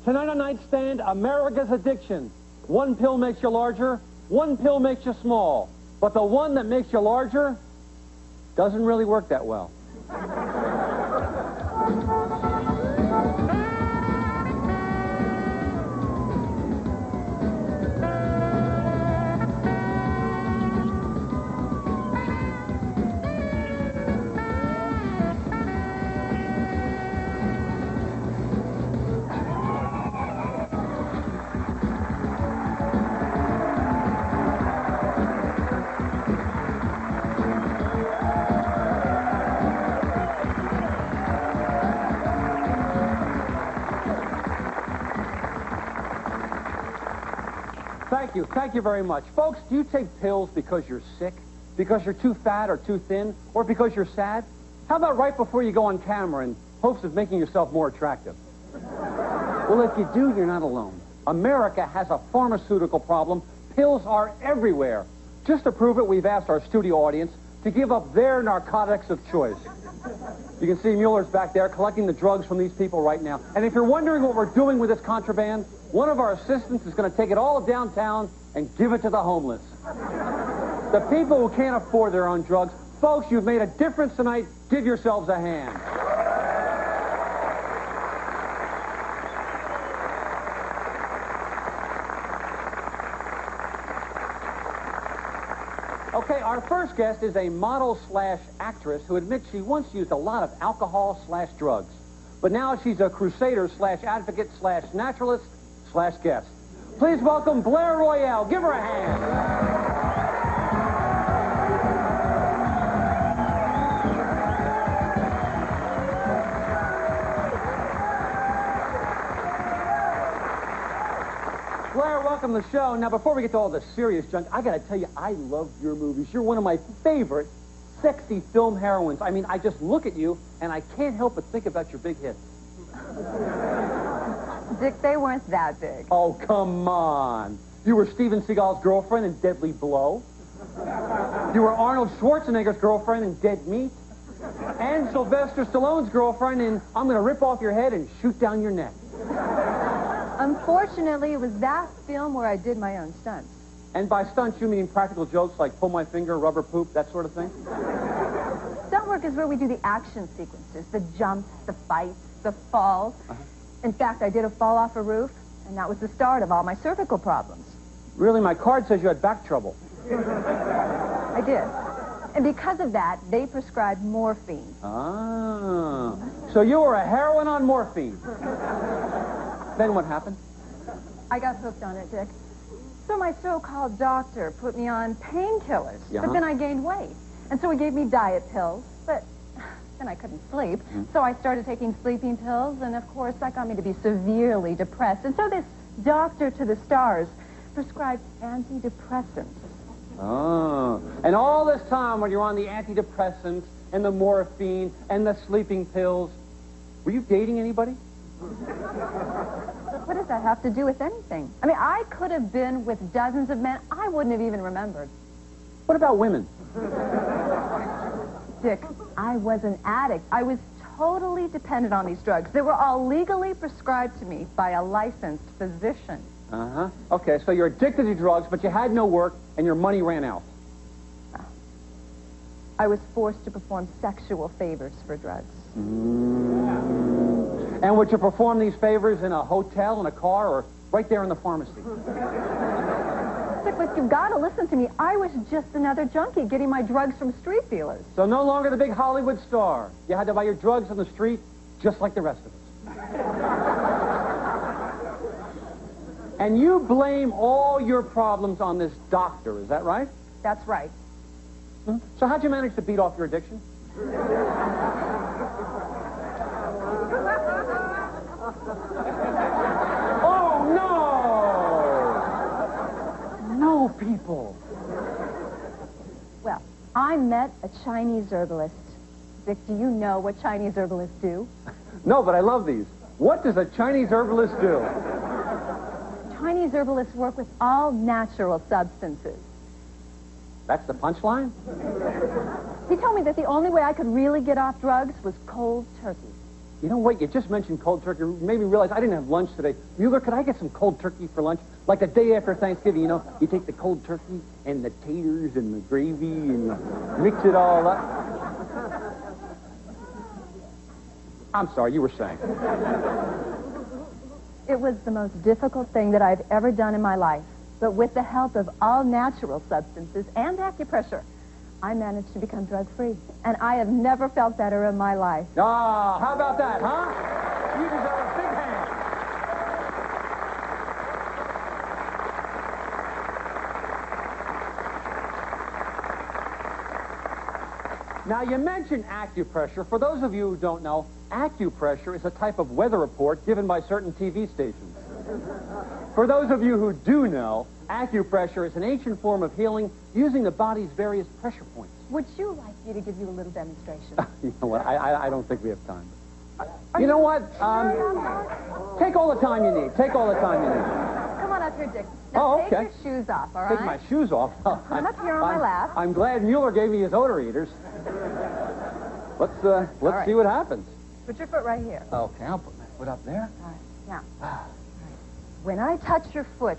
Tonight on Nightstand, America's addiction. One pill makes you larger, one pill makes you small. But the one that makes you larger doesn't really work that well. Thank you very much. Folks, do you take pills because you're sick? Because you're too fat or too thin? Or because you're sad? How about right before you go on camera in hopes of making yourself more attractive? Well, if you do, you're not alone. America has a pharmaceutical problem. Pills are everywhere. Just to prove it, we've asked our studio audience to give up their narcotics of choice. You can see Mueller's back there collecting the drugs from these people right now. And if you're wondering what we're doing with this contraband, one of our assistants is going to take it all downtown and give it to the homeless. The people who can't afford their own drugs. Folks, you've made a difference tonight. Give yourselves a hand. Okay, our first guest is a model/actress who admits she once used a lot of alcohol/drugs. But now she's a crusader/advocate/naturalist/guest. Please welcome Blair Royale. Give her a hand. Blair, welcome to the show. Now, before we get to all the serious junk, I gotta tell you, I love your movies. You're one of my favorite sexy film heroines. I mean, I just look at you, and I can't help but think about your big hits. Dick, they weren't that big. Oh, come on. You were Steven Seagal's girlfriend in Deadly Blow. You were Arnold Schwarzenegger's girlfriend in Dead Meat. And Sylvester Stallone's girlfriend in I'm Gonna Rip Off Your Head and Shoot Down Your Neck. Unfortunately, it was that film where I did my own stunts. And by stunts, you mean practical jokes like pull my finger, rubber poop, that sort of thing? Stunt work is where we do the action sequences, the jumps, the fights, the falls. In fact, I did a fall off a roof, and that was the start of all my cervical problems. Really? My card says you had back trouble. I did. And because of that, they prescribed morphine. Ah. So you were a heroine on morphine. Then what happened? I got hooked on it, Dick. So my so-called doctor put me on painkillers. But then I gained weight. And so he gave me diet pills. But then I couldn't sleep. So I started taking sleeping pills. And, of course, that got me to be severely depressed. And so this doctor to the stars prescribed antidepressants. Oh. And all this time when you're on the antidepressants and the morphine and the sleeping pills, were you dating anybody? What does that have to do with anything? I mean, I could have been with dozens of men I wouldn't have even remembered. What about women? Dick, I was an addict. I was totally dependent on these drugs. They were all legally prescribed to me by a licensed physician. Okay, so you're addicted to drugs, but you had no work and your money ran out. I was forced to perform sexual favors for drugs. And would you perform these favors in a hotel, in a car, or right there in the pharmacy? Dick, look, you've got to listen to me. I was just another junkie getting my drugs from street dealers. So no longer the big Hollywood star. You had to buy your drugs on the street, just like the rest of us. And you blame all your problems on this doctor, is that right? That's right. So how'd you manage to beat off your addiction? Oh, no! No, people. Well, I met a Chinese herbalist. Dick, do you know what Chinese herbalists do? No, but I love these. What does a Chinese herbalist do? Chinese herbalists work with all natural substances. That's the punchline? He told me that the only way I could really get off drugs was cold turkey. You know what? You just mentioned cold turkey. Made me realize I didn't have lunch today. Mueller, could I get some cold turkey for lunch? Like the day after Thanksgiving, you know, you take the cold turkey and the taters and the gravy and you mix it all up. I'm sorry, you were saying. It was the most difficult thing that I've ever done in my life. But with the help of all natural substances and acupressure, I managed to become drug-free. And I have never felt better in my life. Ah, how about that, huh? You deserve a big hand. Now, you mentioned acupressure. For those of you who don't know, acupressure is a type of weather report given by certain TV stations. For those of you who do know, acupressure is an ancient form of healing using the body's various pressure points. Would you like me to give you a little demonstration? You know what? I don't think we have time. You know what? Take all the time you need. Take all the time you need. Come on up here, Dick. Now, okay. take your shoes off, all right? Take my shoes off? Come up here on my lap. I'm glad Mueller gave me his odor eaters. Let's right. see what happens. Put your foot right here. Okay, I'll put my foot up there. All right, now. All right. When I touch your foot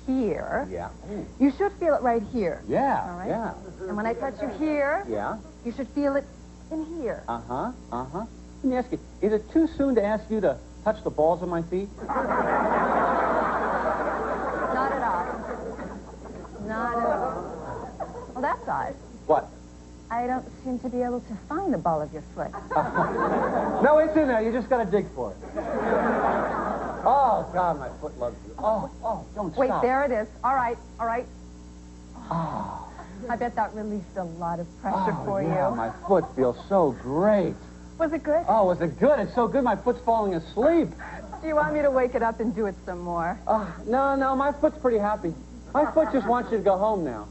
here, yeah. You should feel it right here. Yeah, all right? yeah. And when I touch you here, yeah, you should feel it in here. Uh-huh, uh-huh. Let me ask you, is it too soon to ask you to touch the balls of my feet? Not at all. Not at all. Well, that's odd. What? I don't seem to be able to find the ball of your foot. No, it's in there. You just got to dig for it. Oh, God, my foot loves you. Oh, don't Wait, stop. there it is. All right, all right. Oh. I bet that released a lot of pressure for yeah, you. my foot feels so great. Was it good? Oh, was it good? It's so good my foot's falling asleep. Do you want me to wake it up and do it some more? No, my foot's pretty happy. My foot just wants you to go home now.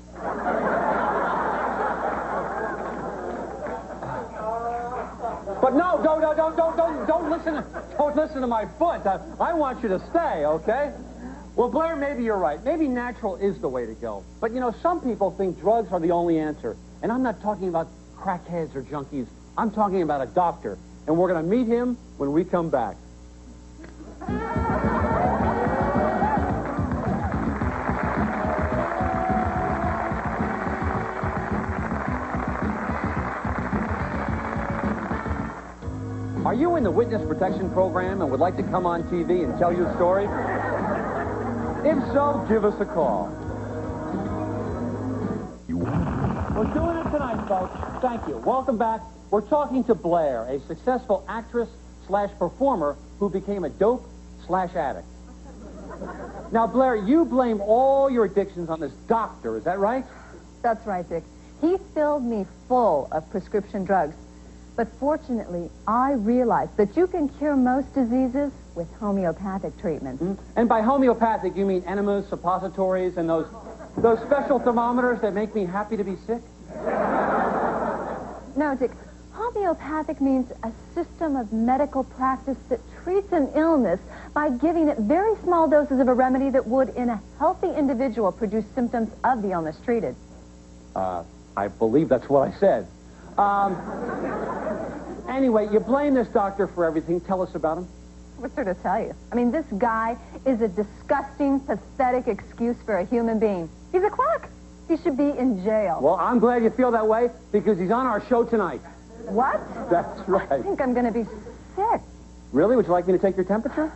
But no, don't listen to my foot. I want you to stay, okay? Well, Blair, maybe you're right. Maybe natural is the way to go. But, you know, some people think drugs are the only answer. And I'm not talking about crackheads or junkies. I'm talking about a doctor. And we're going to meet him when we come back. Are you in the witness protection program and would like to come on TV and tell your story? If so, give us a call. We're doing it tonight, folks. Thank you. Welcome back. We're talking to Blair, a successful actress/performer who became a dope/addict. Now, Blair, you blame all your addictions on this doctor, is that right? That's right, Dick. He filled me full of prescription drugs. But fortunately, I realized that you can cure most diseases with homeopathic treatments. Mm-hmm. And by homeopathic, you mean enemas, suppositories, and those special thermometers that make me happy to be sick? No, Dick. Homeopathic means a system of medical practice that treats an illness by giving it very small doses of a remedy that would, in a healthy individual, produce symptoms of the illness treated. I believe that's what I said. Anyway, you blame this doctor for everything. Tell us about him. What's there to tell you? I mean, this guy is a disgusting, pathetic excuse for a human being. He's a quack. He should be in jail. Well, I'm glad you feel that way because he's on our show tonight. What? That's right. I think I'm going to be sick. Really? Would you like me to take your temperature?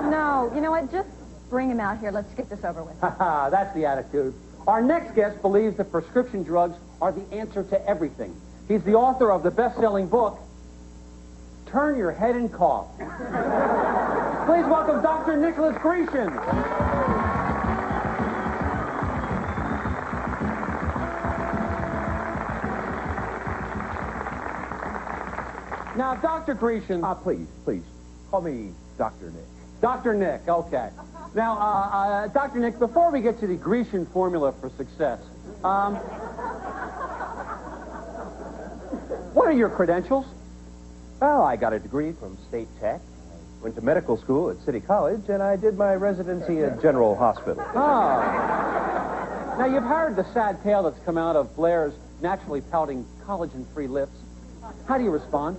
No. You know what? Just bring him out here. Let's get this over with. That's the attitude. Our next guest believes that prescription drugs are the answer to everything. He's the author of the best-selling book, Turn Your Head and Cough. Please welcome Dr. Nicholas Grecian. Now, Dr. Grecian... Please, call me Dr. Nick. Dr. Nick, okay. Now, Dr. Nick, before we get to the Grecian formula for success, what are your credentials? Well, I got a degree from State Tech. I went to medical school at City College, and I did my residency at General Hospital. Oh. Now, you've heard the sad tale that's come out of Blair's naturally pouting collagen-free lips. How do you respond?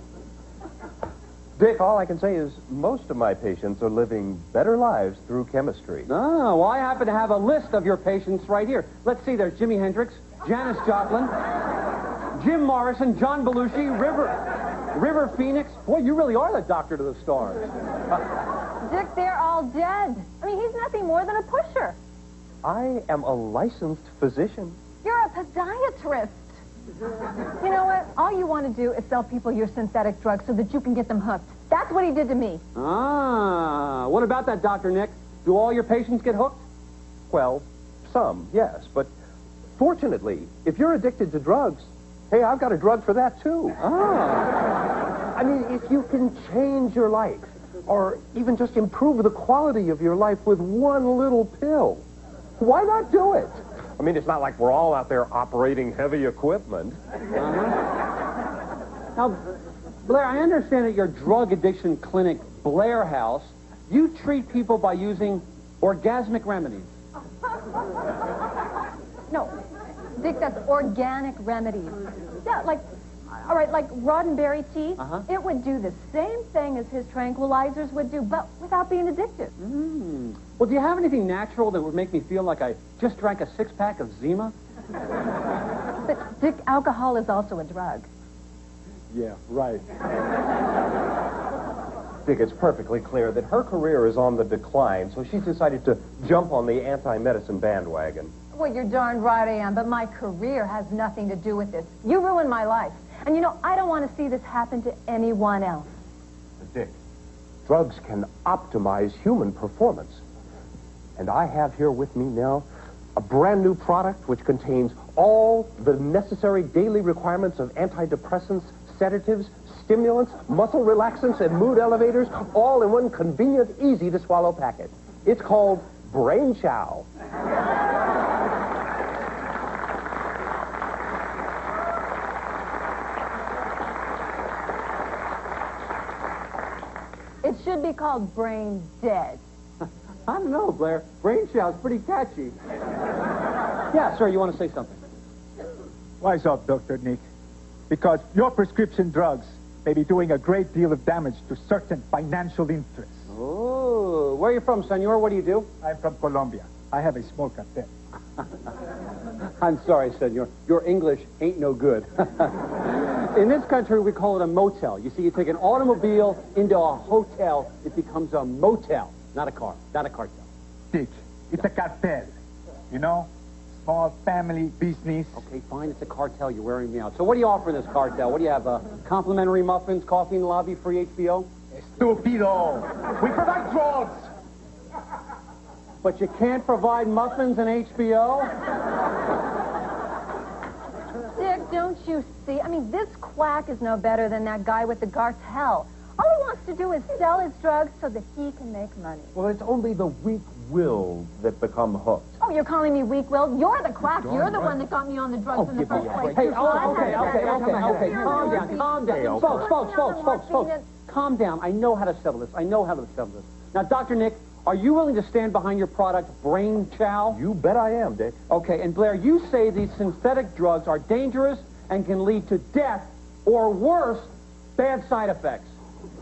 Dick, all I can say is most of my patients are living better lives through chemistry. Oh, well, I happen to have a list of your patients right here. Let's see, there's Jimi Hendrix, Janis Joplin, Jim Morrison, John Belushi, River Phoenix. Boy, you really are the doctor to the stars. Dick, they're all dead. I mean, he's nothing more than a pusher. I am a licensed physician. You're a podiatrist. You know what? All you want to do is sell people your synthetic drugs so that you can get them hooked. That's what he did to me. Ah, what about that, Dr. Nick? Do all your patients get hooked? Well, some, yes, but fortunately, if you're addicted to drugs, hey, I've got a drug for that, too. Ah. I mean, if you can change your life, or even just improve the quality of your life with one little pill, why not do it? I mean, it's not like we're all out there operating heavy equipment. Now, Blair, I understand at your drug addiction clinic, Blair House, you treat people by using orgasmic remedies. No, Dick, that's organic remedies. Yeah, like, all right, like Roddenberry tea. It would do the same thing as his tranquilizers would do, but without being addictive. Well, do you have anything natural that would make me feel like I just drank a six-pack of Zima? But, Dick, alcohol is also a drug. Yeah, right. Dick, it's perfectly clear that her career is on the decline, so she's decided to jump on the anti-medicine bandwagon. Well, you're darn right I am, but my career has nothing to do with this. You ruined my life. And, you know, I don't want to see this happen to anyone else. Dick, drugs can optimize human performance. And I have here with me now a brand new product which contains all the necessary daily requirements of antidepressants, sedatives, stimulants, muscle relaxants, and mood elevators, all in one convenient, easy-to-swallow packet. It's called Brain Chow. It should be called Brain Dead. I don't know, Blair. Brain Chow's pretty catchy. Yeah, sir, you want to say something? Wise up, Dr. Nick. Because your prescription drugs may be doing a great deal of damage to certain financial interests. Oh, where are you from, senor? What do you do? I'm from Colombia. I have a small cartel. I'm sorry, senor. Your English ain't no good. In this country, we call it a motel. You see, you take an automobile into a hotel, it becomes a motel. Not a car, not a cartel. Dick, it's a cartel. You know? Small family business. Okay, fine, it's a cartel. You're wearing me out. So what do you offer in this cartel? What do you have? Complimentary muffins, coffee in the lobby, free HBO? Stupido! We provide drugs! But you can't provide muffins and HBO? Dick, don't you see? I mean, this quack is no better than that guy with the cartel. All he wants to do is sell his drugs so that he can make money. Well, it's only the weak-willed that become hooked. Oh, you're calling me weak-willed? You're the quack. You're the one that got me on the drugs in the first place. Hey, okay. Calm down. Folks. Calm down. I know how to settle this. Now, Dr. Nick, are you willing to stand behind your product, Brain Chow? You bet I am, Dick. Okay, and Blair, you say these synthetic drugs are dangerous and can lead to death or worse, bad side effects.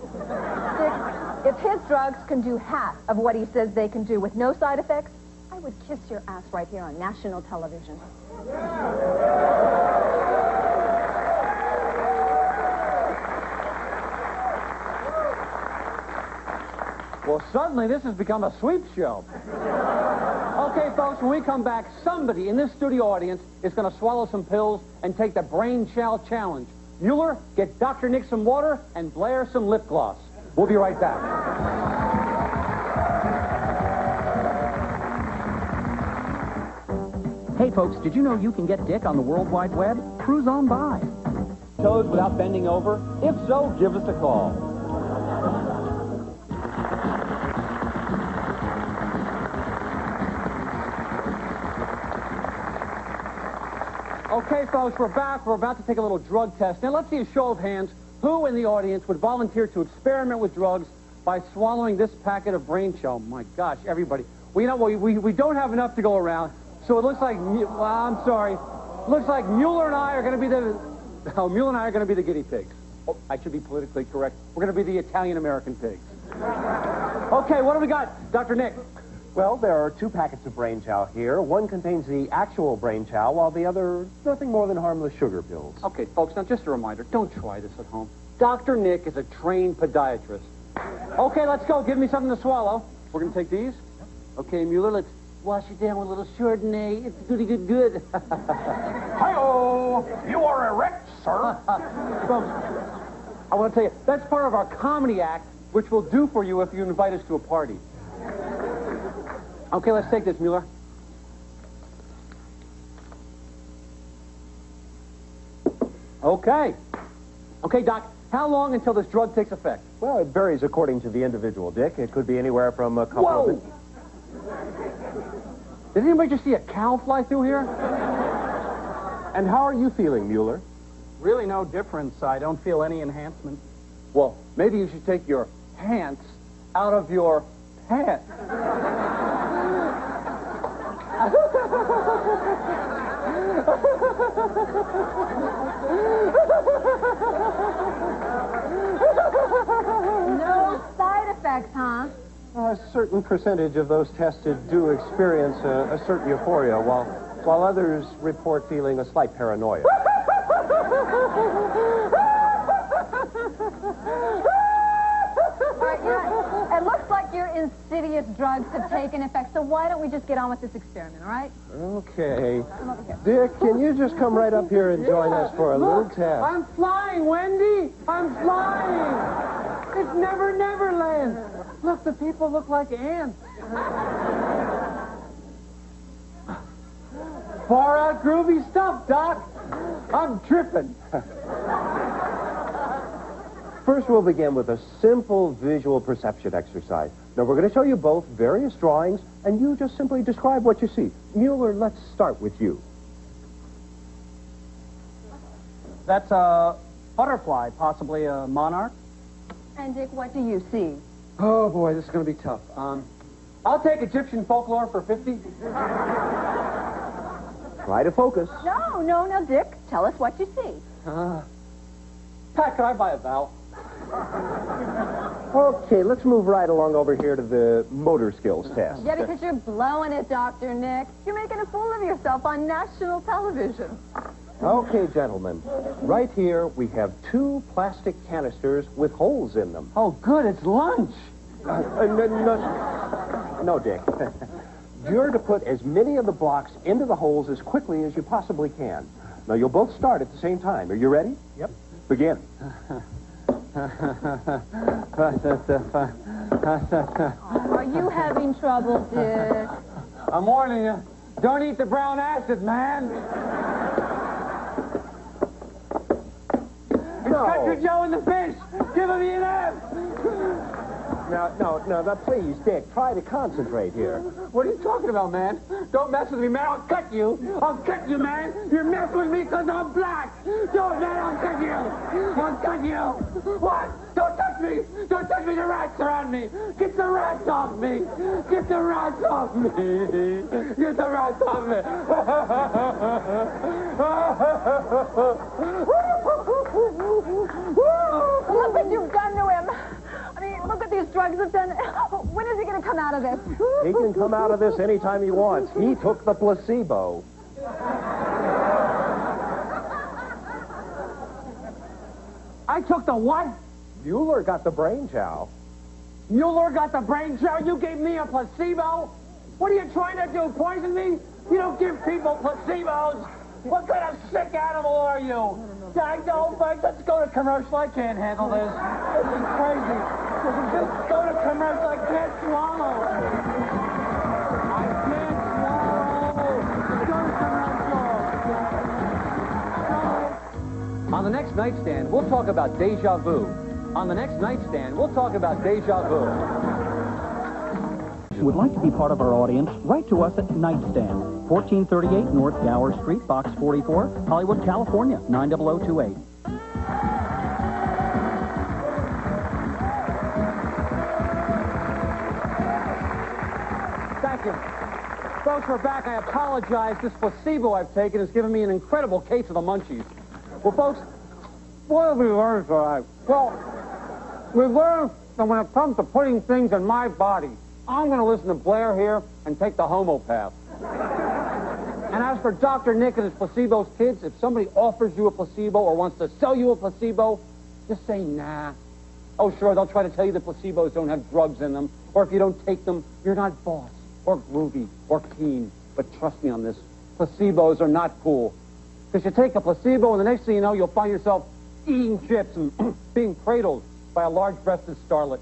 Dick, if his drugs can do half of what he says they can do with no side effects, I would kiss your ass right here on national television. Well, suddenly this has become a sweep show. Okay, folks, when we come back, somebody in this studio audience is going to swallow some pills and take the Brain Chow Challenge. Mueller, get Dr. Nick some water and Blair some lip gloss. We'll be right back. Hey, folks, did you know you can get Dick on the World Wide Web? Cruise on by. Toes without bending over? If so, give us a call. Okay, folks, we're back. We're about to take a little drug test. Now, let's see a show of hands. Who in the audience would volunteer to experiment with drugs by swallowing this packet of Brain Chow? My gosh, everybody. Well, you know, we don't have enough to go around, so it looks like, I'm sorry. Looks like Mueller and I are going to be the guinea pigs. Oh, I should be politically correct. We're going to be the Italian-American pigs. Okay, what do we got, Dr. Nick? Well, there are 2 packets of brain chow here. One contains the actual brain chow, while the other, nothing more than harmless sugar pills. Okay, folks, now just a reminder, don't try this at home. Dr. Nick is a trained podiatrist. Okay, let's go. Give me something to swallow. We're going to take these. Okay, Mueller, let's wash it down with a little Chardonnay. It's goody good. Hi-oh! You are erect, sir. Folks, I want to tell you, that's part of our comedy act, which we'll do for you if you invite us to a party. Okay, let's take this, Mueller. Okay. Okay, Doc, how long until this drug takes effect? Well, it varies according to the individual, Dick. It could be anywhere from a couple of minutes. Did anybody just see a cow fly through here? And how are you feeling, Mueller? Really no difference. I don't feel any enhancement. Well, maybe you should take your pants out of your pants. No side effects, huh? A certain percentage of those tested do experience a certain euphoria, while others report feeling a slight paranoia. All right, it looks like your insidious drugs have taken effect, so why don't we just get on with this experiment, all right? Okay. Come over here. Dick, can you just come right up here and join us for a little test? I'm flying, Wendy. I'm flying. It's Neverland. Look, the people look like ants. Far out groovy stuff, Doc. I'm tripping. First, we'll begin with a simple visual perception exercise. Now, we're going to show you both various drawings, and you just simply describe what you see. Mueller, let's start with you. That's a butterfly, possibly a monarch. And Dick, what do you see? Oh, boy, this is going to be tough. I'll take Egyptian folklore for 50. Try to focus. No, Dick. Tell us what you see. Pat, can I buy a vowel? Okay, let's move right along over here to the motor skills test. Yeah, because you're blowing it, Dr. Nick. You're making a fool of yourself on national television. Okay, gentlemen. Right here, we have 2 plastic canisters with holes in them. Oh, good, it's lunch. No, Dick. You're to put as many of the blocks into the holes as quickly as you possibly can. Now, you'll both start at the same time. Are you ready? Yep. Begin. Are you having trouble, Dick? I'm warning you. Don't eat the brown acid, man. Country Joe and the fish. Give him the F. Now, please, Dick, try to concentrate here. What are you talking about, man? Don't mess with me, man. I'll cut you. I'll cut you, man. You're messing with me because I'm black. Don't, man. I'll cut you. I'll cut you. What? Don't touch me. Don't touch me. The rats are on me. Get the rats off me. Get the rats off me. Get the rats off me. Look what you've done to him. I mean, look what these drugs have done. When is he going to come out of this? He can come out of this anytime he wants. He took the placebo. I took the what? Mueller got the brain chow. Mueller got the brain chow. You gave me a placebo? What are you trying to do, poison me? You don't give people placebos. What kind of sick animal are you? I know, but let's go to commercial. I can't handle this. This is crazy. Just go to commercial. I can't swallow. I can't swallow. Go to commercial. On the next nightstand, we'll talk about deja vu. On the next nightstand, we'll talk about deja vu. Would like to be part of our audience? Write to us at Nightstand, 1438 North Gower Street, Box 44, Hollywood, California, 90028. Thank you. Folks, we're back. I apologize. This placebo I've taken has given me an incredible case of the munchies. Well, folks, What have we learned tonight? Well, we learned that when it comes to putting things in my body, I'm going to listen to Blair here and take the homopath. And as for Dr. Nick and his placebos, kids, if somebody offers you a placebo or wants to sell you a placebo, just say nah. Oh, sure, they'll try to tell you that placebos don't have drugs in them, or if you don't take them, you're not boss, or groovy, or keen. But trust me on this, placebos are not cool. Because you take a placebo, and the next thing you know, you'll find yourself eating chips and being cradled by a large-breasted starlet.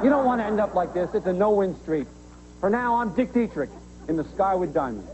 You don't want to end up like this. It's a no-win street. For now, I'm Dick Dietrick in the sky with diamonds.